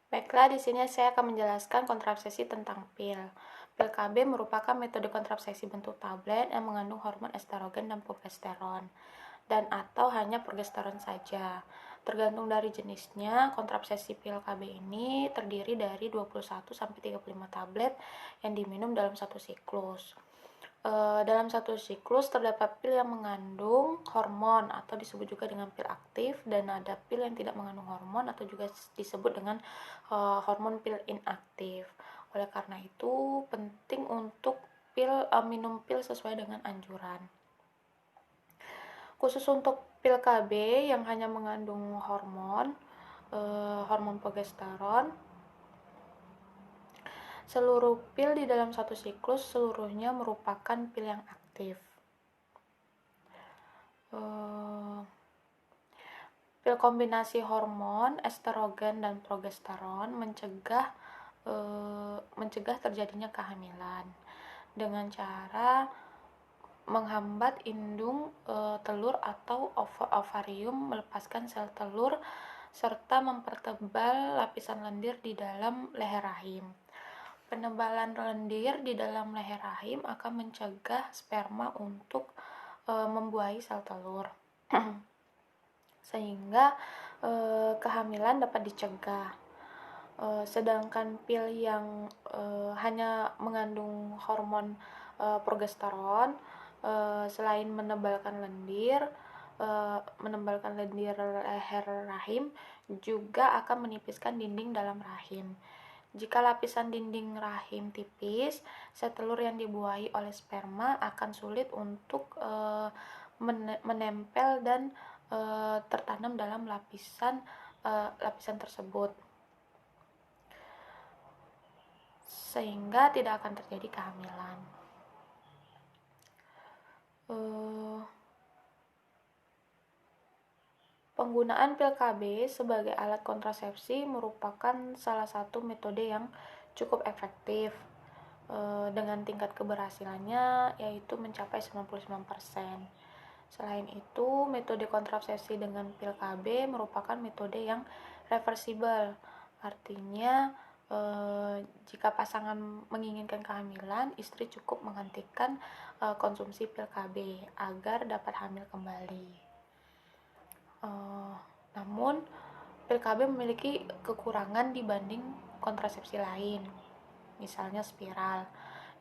Baiklah, di sini saya akan menjelaskan kontrasepsi tentang pil. Pil KB merupakan metode kontrasepsi bentuk tablet yang mengandung hormon estrogen dan progesteron, dan atau hanya progesteron saja. Tergantung dari jenisnya, kontrasepsi pil KB ini terdiri dari 21-35 tablet yang diminum dalam satu siklus. Dalam satu siklus terdapat pil yang mengandung hormon atau disebut juga dengan pil aktif, dan ada pil yang tidak mengandung hormon atau juga disebut dengan hormon pil inaktif. Oleh karena itu penting untuk minum pil sesuai dengan anjuran. Khusus untuk pil KB yang hanya mengandung hormon progesteron, seluruh pil di dalam satu siklus seluruhnya merupakan pil yang aktif. Pil kombinasi hormon estrogen dan progesteron mencegah terjadinya kehamilan dengan cara menghambat indung telur atau ovarium melepaskan sel telur serta mempertebal lapisan lendir di dalam leher rahim. Penebalan lendir di dalam leher rahim akan mencegah sperma untuk membuahi sel telur sehingga kehamilan dapat dicegah. Sedangkan pil yang hanya mengandung hormon progesteron, selain menebalkan lendir leher rahim, juga akan menipiskan dinding dalam rahim. Jika lapisan dinding rahim tipis, sel telur yang dibuahi oleh sperma akan sulit untuk menempel dan tertanam dalam lapisan tersebut, sehingga tidak akan terjadi kehamilan. Penggunaan pil KB sebagai alat kontrasepsi merupakan salah satu metode yang cukup efektif dengan tingkat keberhasilannya yaitu mencapai 99%. Selain itu, metode kontrasepsi dengan pil KB merupakan metode yang reversibel. Artinya, jika pasangan menginginkan kehamilan, istri cukup menghentikan konsumsi pil KB agar dapat hamil kembali. Namun, pil KB memiliki kekurangan dibanding kontrasepsi lain, misalnya spiral,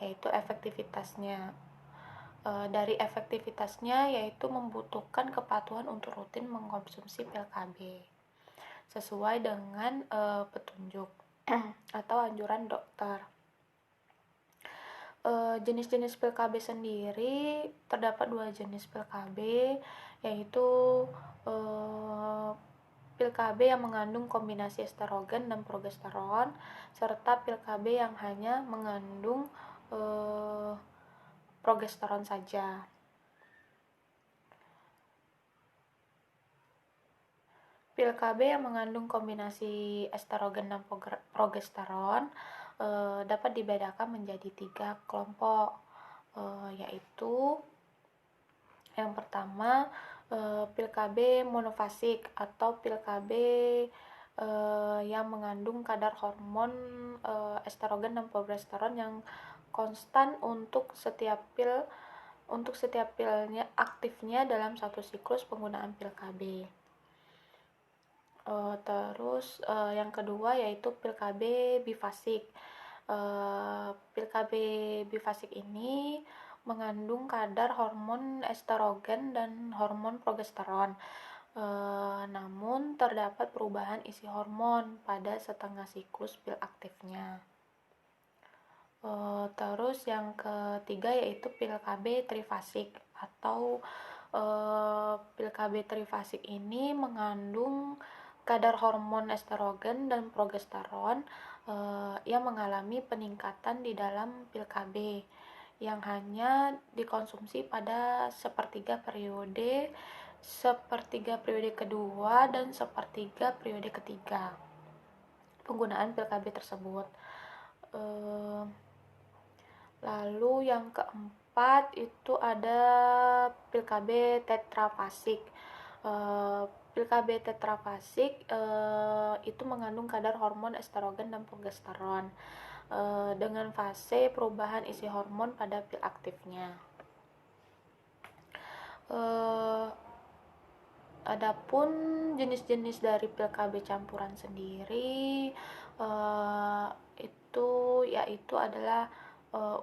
yaitu dari efektivitasnya yaitu membutuhkan kepatuhan untuk rutin mengkonsumsi pil KB sesuai dengan petunjuk atau anjuran dokter. Jenis-jenis pil KB sendiri terdapat 2 jenis pil KB, yaitu pil KB yang mengandung kombinasi estrogen dan progesteron, serta pil KB yang hanya mengandung progesteron saja. Pil KB yang mengandung kombinasi estrogen dan progesteron dapat dibedakan menjadi 3 kelompok, yaitu yang pertama pil KB monofasik atau pil KB yang mengandung kadar hormon estrogen dan progesteron yang konstan untuk setiap pilnya aktifnya dalam satu siklus penggunaan pil KB. Terus yang kedua yaitu pil KB bifasik. Pil KB bifasik ini mengandung kadar hormon estrogen dan hormon progesteron, namun terdapat perubahan isi hormon pada setengah siklus pil aktifnya. Terus yang ketiga yaitu pil KB trifasik atau pil KB trifasik ini mengandung kadar hormon estrogen dan progesteron yang mengalami peningkatan di dalam pil KB yang hanya dikonsumsi pada sepertiga periode kedua dan sepertiga periode ketiga penggunaan pil KB tersebut. Lalu yang keempat itu ada pil KB tetrafasik. Pil KB tetrafasik itu mengandung kadar hormon estrogen dan progesteron dengan fase perubahan isi hormon pada pil aktifnya. Adapun jenis-jenis dari pil KB campuran sendiri itu yaitu adalah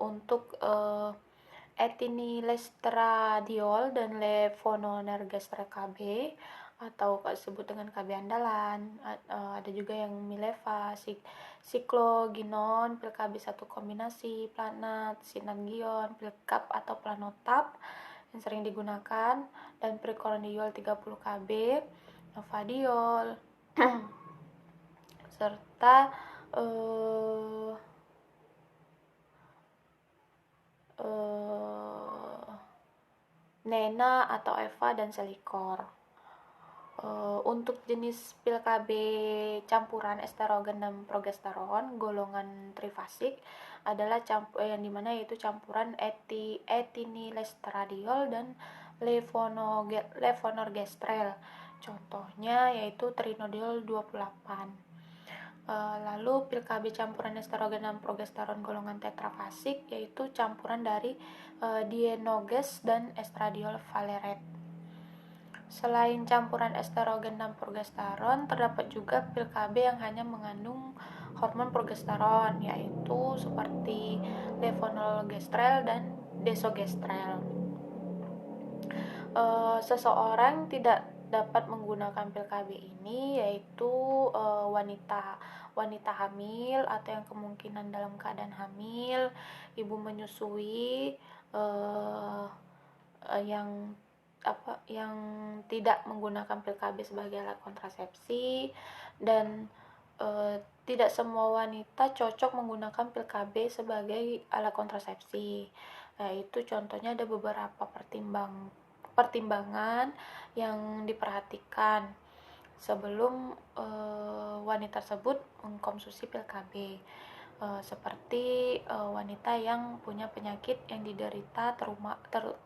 untuk etinilestradiol dan levonorgestrel KB atau disebut dengan KB andalan. Ada juga yang Mileva, Sikloginon, pil KB 1 kombinasi, Planat, Sinangion, pil CAP atau Planotap yang sering digunakan, dan Precordiol 30 KB, Novadiol, serta Nena atau Eva dan Selikor. Untuk jenis pil KB campuran estrogen dan progesteron golongan trifasik adalah yang dimana yaitu campuran etinilestradiol dan levonorgestrel. Contohnya yaitu trinodiol 28. Lalu pil KB campuran estrogen dan progesteron golongan tetrafasik yaitu campuran dari Dienoges dan estradiol valerate. Selain campuran estrogen dan progesteron, terdapat juga pil KB yang hanya mengandung hormon progesteron, yaitu seperti levonorgestrel dan desogestrel. Seseorang tidak dapat menggunakan pil KB ini yaitu wanita hamil atau yang kemungkinan dalam keadaan hamil, ibu menyusui, yang tidak menggunakan pil KB sebagai alat kontrasepsi, dan tidak semua wanita cocok menggunakan pil KB sebagai alat kontrasepsi. Itu contohnya ada beberapa pertimbangan yang diperhatikan sebelum wanita tersebut mengkonsumsi pil KB. Seperti wanita yang punya penyakit yang diderita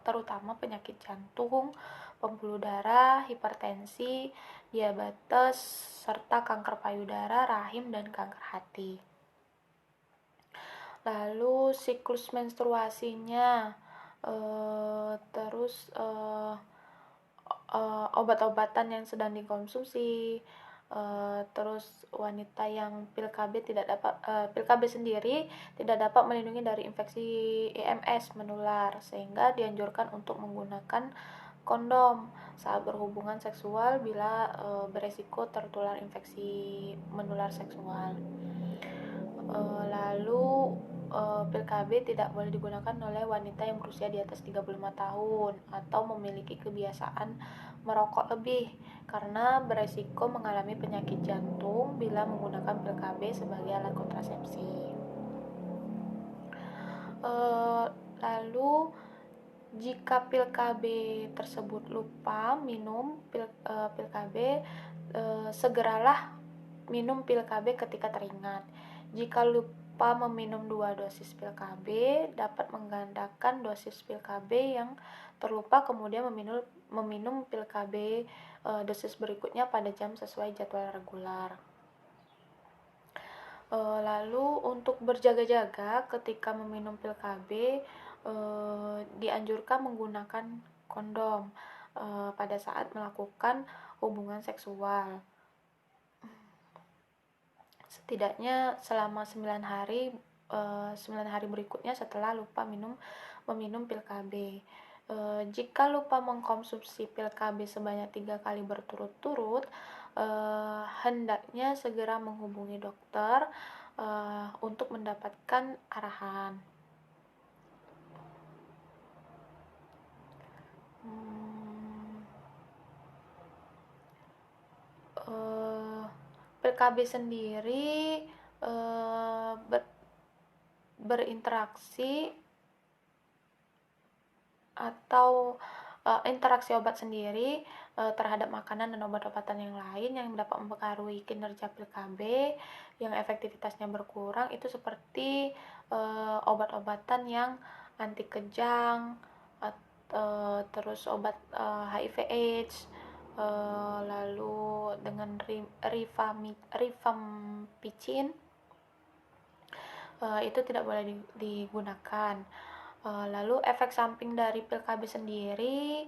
terutama penyakit jantung, pembuluh darah, hipertensi, diabetes, serta kanker payudara, rahim, dan kanker hati. Lalu siklus menstruasinya, terus obat-obatan yang sedang dikonsumsi, terus wanita yang pil KB sendiri tidak dapat melindungi dari infeksi EMS menular, sehingga dianjurkan untuk menggunakan kondom saat berhubungan seksual bila beresiko tertular infeksi menular seksual. Lalu pil KB tidak boleh digunakan oleh wanita yang berusia di atas 35 tahun atau memiliki kebiasaan merokok lebih, karena beresiko mengalami penyakit jantung bila menggunakan pil KB sebagai alat kontrasepsi. Lalu jika pil KB tersebut lupa minum pil KB, segeralah minum pil KB ketika teringat. Jika lupa meminum 2 dosis pil KB, dapat menggandakan dosis pil KB yang terlupa, kemudian meminum pil KB dosis berikutnya pada jam sesuai jadwal regular. Lalu untuk berjaga-jaga ketika meminum pil KB, dianjurkan menggunakan kondom pada saat melakukan hubungan seksual. Setidaknya selama 9 hari berikutnya setelah lupa meminum pil KB. Jika lupa mengkonsumsi pil KB sebanyak 3 kali berturut-turut, hendaknya segera menghubungi dokter untuk mendapatkan arahan. Pil KB sendiri berinteraksi atau interaksi obat sendiri terhadap makanan dan obat-obatan yang lain yang dapat mempengaruhi kinerja pil KB yang efektivitasnya berkurang, itu seperti obat-obatan yang anti kejang, terus obat HIV/AIDS, lalu dengan rifampicin itu tidak boleh digunakan. Lalu efek samping dari pil KB sendiri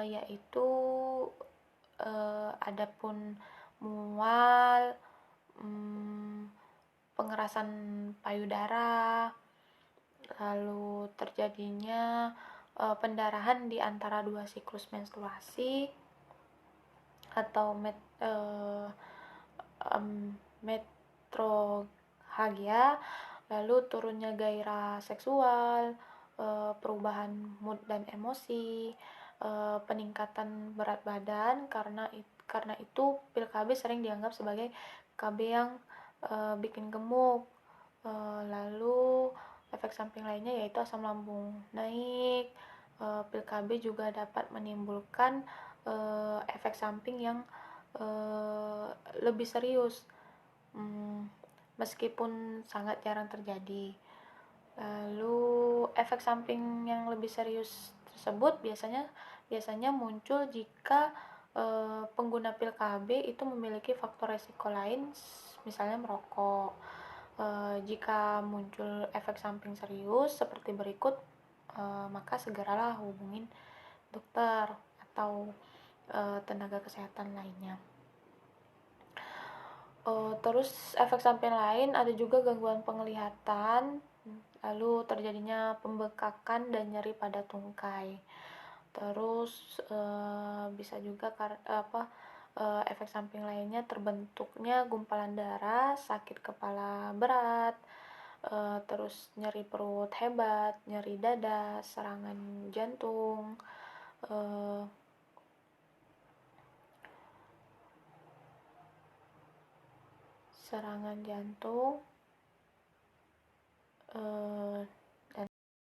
yaitu adapun mual, pengerasan payudara, lalu terjadinya pendarahan di antara dua siklus menstruasi atau metrohagia, lalu turunnya gairah seksual, perubahan mood dan emosi, peningkatan berat badan. Karena itu pil KB sering dianggap sebagai KB yang bikin gemuk. Lalu efek samping lainnya yaitu asam lambung naik. Pil KB juga dapat menimbulkan efek samping yang lebih serius, meskipun sangat jarang terjadi. Lalu efek samping yang lebih serius tersebut biasanya muncul jika pengguna pil KB itu memiliki faktor resiko lain, misalnya merokok. Jika muncul efek samping serius seperti berikut, maka segeralah hubungin dokter atau tenaga kesehatan lainnya. Terus efek samping lain ada juga gangguan penglihatan, lalu terjadinya pembekakan dan nyeri pada tungkai. Terus bisa juga efek samping lainnya terbentuknya gumpalan darah, sakit kepala berat, terus nyeri perut hebat, nyeri dada, serangan jantung,